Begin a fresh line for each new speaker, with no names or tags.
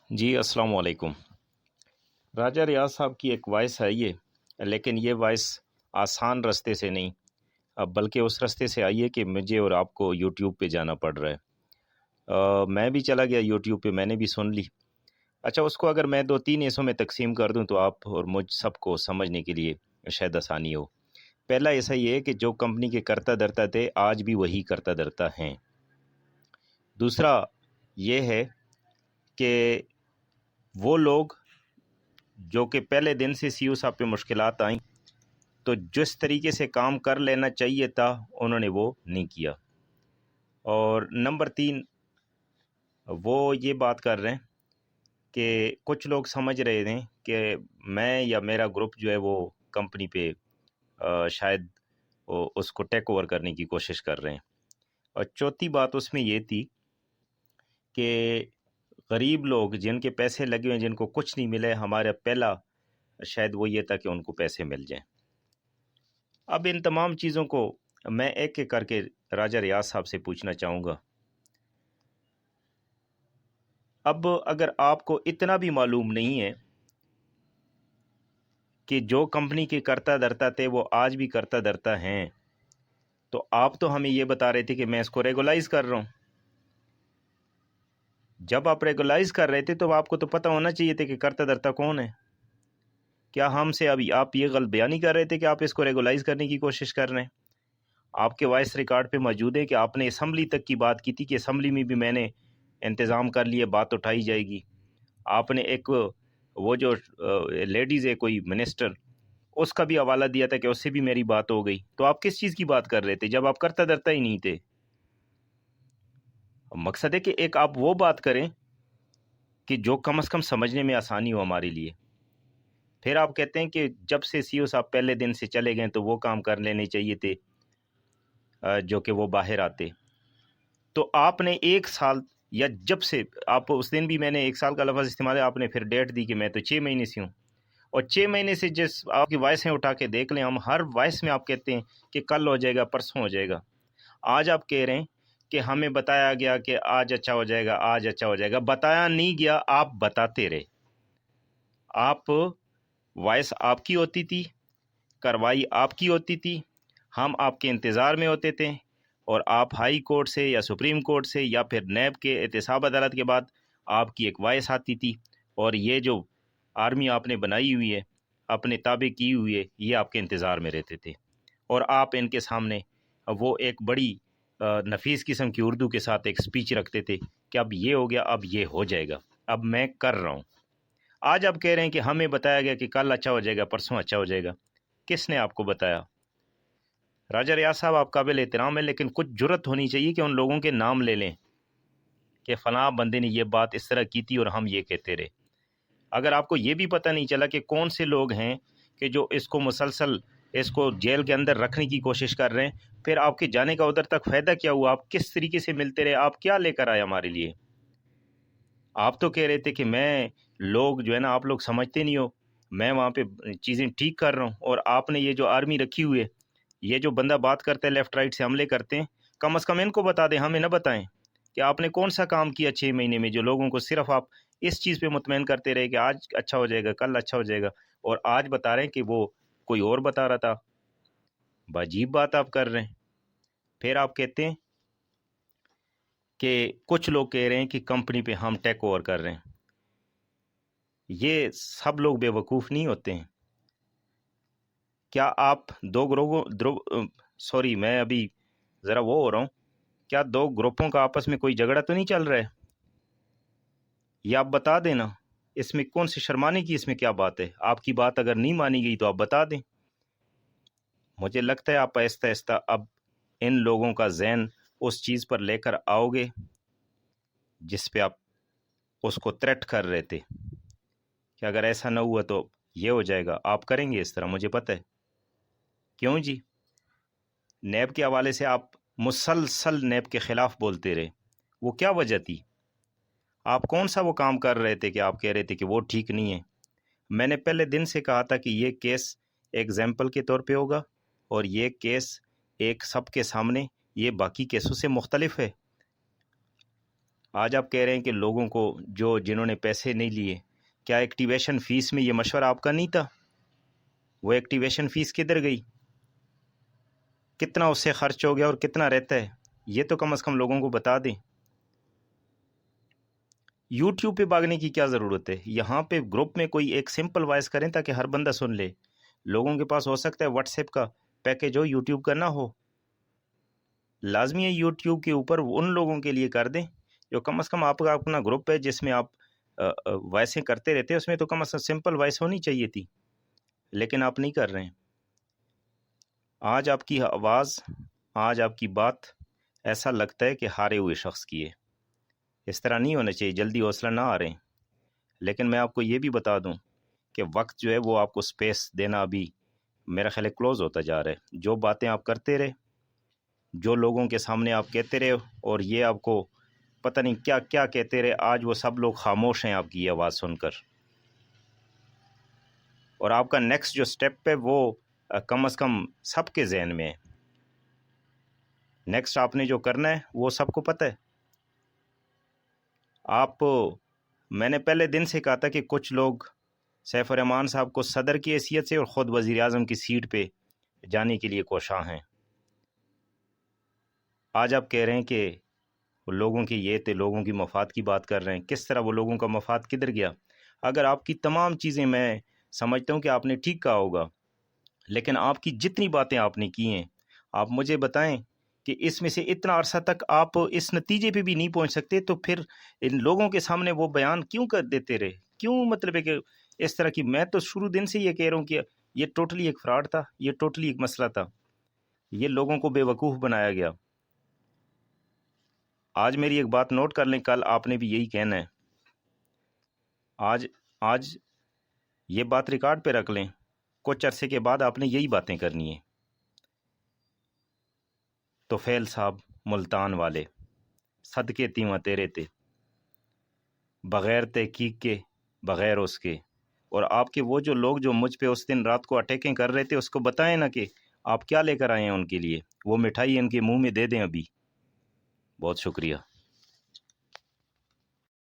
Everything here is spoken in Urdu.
جی السلام علیکم۔ راجہ ریاض صاحب کی ایک وائس ہے یہ، لیکن یہ وائس آسان رستے سے نہیں، بلکہ اس رستے سے آئی ہے کہ مجھے اور آپ کو یوٹیوب پہ جانا پڑ رہا ہے۔ میں بھی چلا گیا یوٹیوب پہ، میں نے بھی سن لی۔ اچھا، اس کو اگر میں 2-3 حصوں میں تقسیم کر دوں تو آپ اور مجھ سب کو سمجھنے کے لیے شاید آسانی ہو۔ پہلا ایسا یہ ہے کہ جو کمپنی کے کرتا دھرتا تھے آج بھی وہی کرتا دھرتا ہیں۔ دوسرا یہ ہے کہ وہ لوگ جو کہ پہلے دن سے سی او صاحب پہ مشکلات آئیں تو جس طریقے سے کام کر لینا چاہیے تھا انہوں نے وہ نہیں کیا۔ اور نمبر 3، وہ یہ بات کر رہے ہیں کہ کچھ لوگ سمجھ رہے ہیں کہ میں یا میرا گروپ جو ہے وہ کمپنی پہ شاید اس کو ٹیک اوور کرنے کی کوشش کر رہے ہیں۔ اور چوتھی بات اس میں یہ تھی کہ غریب لوگ جن کے پیسے لگے ہوئے ہیں، جن کو کچھ نہیں ملے، ہمارا پہلا شاید وہ یہ تھا کہ ان کو پیسے مل جائیں۔ اب ان تمام چیزوں کو میں ایک ایک کر کے راجہ ریاض صاحب سے پوچھنا چاہوں گا۔ اب اگر آپ کو اتنا بھی معلوم نہیں ہے کہ جو کمپنی کے کرتا دھرتا تھے وہ آج بھی کرتا دھرتا ہیں، تو آپ تو ہمیں یہ بتا رہے تھے کہ میں اس کو ریگولائز کر رہا ہوں۔ جب آپ ریگولائز کر رہے تھے تو آپ کو تو پتہ ہونا چاہیے تھا کہ کرتا دھرتا کون ہے۔ کیا ہم سے ابھی آپ یہ غلط بیانی کر رہے تھے کہ آپ اس کو ریگولائز کرنے کی کوشش کر رہے ہیں؟ آپ کے وائس ریکارڈ پہ موجود ہے کہ آپ نے اسمبلی تک کی بات کی تھی کہ اسمبلی میں بھی میں نے انتظام کر لیے، بات اٹھائی جائے گی۔ آپ نے ایک وہ جو لیڈیز ہے کوئی منسٹر، اس کا بھی حوالہ دیا تھا کہ اس سے بھی میری بات ہو گئی۔ تو آپ کس چیز کی بات کر رہے تھے جب آپ کرتا دھرتا ہی نہیں تھے؟ مقصد ہے کہ ایک آپ وہ بات کریں کہ جو کم از کم سمجھنے میں آسانی ہو ہمارے لیے۔ پھر آپ کہتے ہیں کہ جب سے سی او صاحب پہلے دن سے چلے گئے تو وہ کام کر لینے چاہیے تھے جو کہ وہ باہر آتے۔ تو آپ نے 1 سال یا جب سے آپ اس دن بھی میں نے 1 سال کا لفظ استعمال ہے، آپ نے پھر ڈیٹ دی کہ میں تو 6 مہینے سے ہوں، اور 6 مہینے سے جس آپ کی وائسیں اٹھا کے دیکھ لیں، ہم ہر وائس میں آپ کہتے ہیں کہ کل ہو جائے گا، پرسوں ہو جائے گا۔ آج آپ کہہ رہے ہیں کہ ہمیں بتایا گیا کہ آج اچھا ہو جائے گا، آج اچھا ہو جائے گا۔ بتایا نہیں گیا، آپ بتاتے رہے۔ آپ وائس آپ کی ہوتی تھی، کارروائی آپ کی ہوتی تھی، ہم آپ کے انتظار میں ہوتے تھے، اور آپ ہائی کورٹ سے یا سپریم کورٹ سے یا پھر نیب کے احتساب عدالت کے بعد آپ کی ایک وائس آتی تھی، اور یہ جو آرمی آپ نے بنائی ہوئی ہے، اپنے تابع کی ہوئی ہے، یہ آپ کے انتظار میں رہتے تھے، اور آپ ان کے سامنے وہ ایک بڑی نفیس قسم کی اردو کے ساتھ ایک سپیچ رکھتے تھے کہ اب یہ ہو گیا، اب یہ ہو جائے گا، اب میں کر رہا ہوں۔ آج آپ کہہ رہے ہیں کہ ہمیں بتایا گیا کہ کل اچھا ہو جائے گا، پرسوں اچھا ہو جائے گا۔ کس نے آپ کو بتایا؟ راجہ ریاض صاحب آپ قابل احترام ہے، لیکن کچھ جرت ہونی چاہیے کہ ان لوگوں کے نام لے لیں کہ فلاں بندے نے یہ بات اس طرح کی تھی اور ہم یہ کہتے رہے۔ اگر آپ کو یہ بھی پتہ نہیں چلا کہ کون سے لوگ ہیں کہ جو اس کو مسلسل اس کو جیل کے اندر رکھنے کی کوشش کر رہے ہیں، پھر آپ کے جانے کا ادھر تک فائدہ کیا ہوا؟ آپ کس طریقے سے ملتے رہے؟ آپ کیا لے کر آئے ہمارے لیے؟ آپ تو کہہ رہے تھے کہ میں لوگ جو ہے نا، آپ لوگ سمجھتے نہیں ہو، میں وہاں پہ چیزیں ٹھیک کر رہا ہوں، اور آپ نے یہ جو آرمی رکھی ہوئی ہے، یہ جو بندہ بات کرتا ہے لیفٹ رائٹ سے حملے کرتے ہیں، کم از کم ان کو بتا دیں، ہمیں نہ بتائیں کہ آپ نے کون سا کام کیا 6 مہینے میں جو لوگوں کو صرف آپ اس چیز پہ مطمئن کرتے رہے کہ آج اچھا ہو جائے گا، کل اچھا ہو جائے گا، اور آج بتا رہے ہیں کہ وہ کوئی اور بتا رہا تھا۔ عجیب بات آپ کر رہے ہیں۔ پھر آپ کہتے ہیں کہ کچھ لوگ کہہ رہے ہیں کہ کمپنی پہ ہم ٹیک اوور کر رہے ہیں۔ یہ سب لوگ بے وقوف نہیں ہوتے ہیں۔ کیا آپ میں ابھی ذرا وہ ہو رہا ہوں، کیا 2 گروپوں کا آپس میں کوئی جھگڑا تو نہیں چل رہا ہے؟ یہ آپ بتا دینا، اس میں کون سی شرمانے کی، اس میں کیا بات ہے؟ آپ کی بات اگر نہیں مانی گئی تو آپ بتا دیں۔ مجھے لگتا ہے آپ آہستہ آہستہ اب ان لوگوں کا ذہن اس چیز پر لے کر آؤ گے جس پہ آپ اس کو تھریٹ کر رہے تھے کہ اگر ایسا نہ ہوا تو یہ ہو جائے گا۔ آپ کریں گے اس طرح، مجھے پتہ ہے۔ کیوں جی؟ نیب کے حوالے سے آپ مسلسل نیب کے خلاف بولتے رہے، وہ کیا وجہ تھی؟ آپ کون سا وہ کام کر رہے تھے کہ آپ کہہ رہے تھے کہ وہ ٹھیک نہیں ہے؟ میں نے پہلے دن سے کہا تھا کہ یہ کیس ایگزامپل کے طور پہ ہوگا، اور یہ کیس ایک سب کے سامنے یہ باقی کیسوں سے مختلف ہے۔ آج آپ کہہ رہے ہیں کہ لوگوں کو جنہوں نے پیسے نہیں لیے، کیا ایکٹیویشن فیس میں یہ مشورہ آپ کا نہیں تھا؟ وہ ایکٹیویشن فیس کدھر گئی؟ کتنا اس سے خرچ ہو گیا اور کتنا رہتا ہے؟ یہ تو کم از کم لوگوں کو بتا دیں۔ یوٹیوب پہ بھاگنے کی کیا ضرورت ہے؟ یہاں پہ گروپ میں کوئی ایک سمپل وائس کریں تاکہ ہر بندہ سن لے۔ لوگوں کے پاس ہو سکتا ہے واٹس ایپ کا پیکیج ہو، یوٹیوب کا نہ ہو۔ لازمی ہے یوٹیوب کے اوپر ان لوگوں کے لیے کر دیں جو کم از کم آپ کا اپنا گروپ ہے جس میں آپ وائسیں کرتے رہتے ہیں، اس میں تو کم از کم سمپل وائس ہونی چاہیے تھی، لیکن آپ نہیں کر رہے ہیں۔ آج آپ کی آواز، آج آپ کی بات ایسا لگتا ہے کہ ہارے ہوئے شخص کی ہے۔ اس طرح نہیں ہونا چاہیے، جلدی حوصلہ نہ آ رہے ہیں۔ لیکن میں آپ کو یہ بھی بتا دوں کہ وقت جو ہے وہ آپ کو سپیس دینا ابھی میرا خیال ہے کلوز ہوتا جا رہا ہے۔ جو باتیں آپ کرتے رہے، جو لوگوں کے سامنے آپ کہتے رہے، اور یہ آپ کو پتہ نہیں کیا کیا کہتے رہے، آج وہ سب لوگ خاموش ہیں آپ کی یہ آواز سن کر۔ اور آپ کا نیکسٹ جو سٹیپ ہے وہ کم از کم سب کے ذہن میں ہے۔ نیکسٹ آپ نے جو کرنا ہے وہ سب کو پتہ ہے۔ میں نے پہلے دن سے کہا تھا کہ کچھ لوگ سیف الرحمان صاحب کو صدر کی حیثیت سے اور خود وزیر اعظم کی سیٹ پہ جانے کے لیے کوشاں ہیں۔ آج آپ کہہ رہے ہیں کہ لوگوں کے یہ تھے، لوگوں کی مفاد کی بات کر رہے ہیں۔ کس طرح وہ لوگوں کا مفاد کدھر گیا؟ اگر آپ کی تمام چیزیں، میں سمجھتا ہوں کہ آپ نے ٹھیک کہا ہوگا، لیکن آپ کی جتنی باتیں آپ نے کی ہیں، آپ مجھے بتائیں کہ اس میں سے اتنا عرصہ تک آپ اس نتیجے پہ بھی نہیں پہنچ سکتے، تو پھر ان لوگوں کے سامنے وہ بیان کیوں کر دیتے رہے؟ کیوں مطلب ہے کہ اس طرح کی، میں تو شروع دن سے یہ کہہ رہا ہوں کہ یہ ٹوٹلی ایک فراڈ تھا، یہ ٹوٹلی ایک مسئلہ تھا، یہ لوگوں کو بے وقوف بنایا گیا۔ آج میری ایک بات نوٹ کر لیں، کل آپ نے بھی یہی کہنا ہے۔ آج یہ بات ریکارڈ پہ رکھ لیں، کچھ عرصے کے بعد آپ نے یہی باتیں کرنی ہیں۔ طفیل صاحب ملتان والے، صدقے تیواں تیرے تے، بغیر تحقیق کے، بغیر اس کے۔ اور آپ کے وہ جو لوگ جو مجھ پہ اس دن رات کو اٹیکنگ کر رہے تھے، اس کو بتائیں نا کہ آپ کیا لے کر آئے ہیں ان کے لیے، وہ مٹھائی ان کے منہ میں دے دیں ابھی۔ بہت شکریہ۔